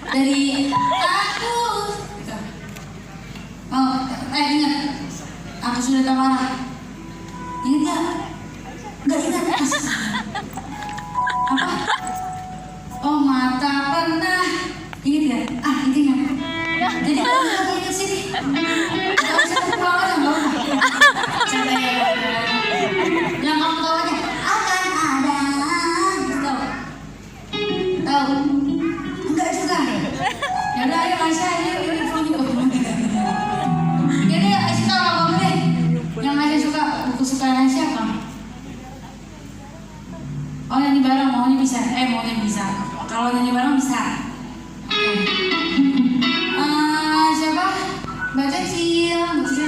Dari aku. Gitu. Oh, ingat. Aku sudah tak marah. Ingat nggak? Nggak ingat. Apa? Oh, mata pernah. Ingat nggak? Ingat. Jadi kalau nggak ingat sini, kalau bisa pulang aja nggak apa. Santai ya. Yang kamu tahu aja akan ada. Tahu? Enggak juga. Ya udah, ayo Aisyah, ini phone itu. Jadi Aisyah tahu apa deh? Yang Aisyah suka, buku kesukaan Aisyah apa? Oh, nyanyi bareng, maunya bisa. Kalau nyanyi bareng bisa.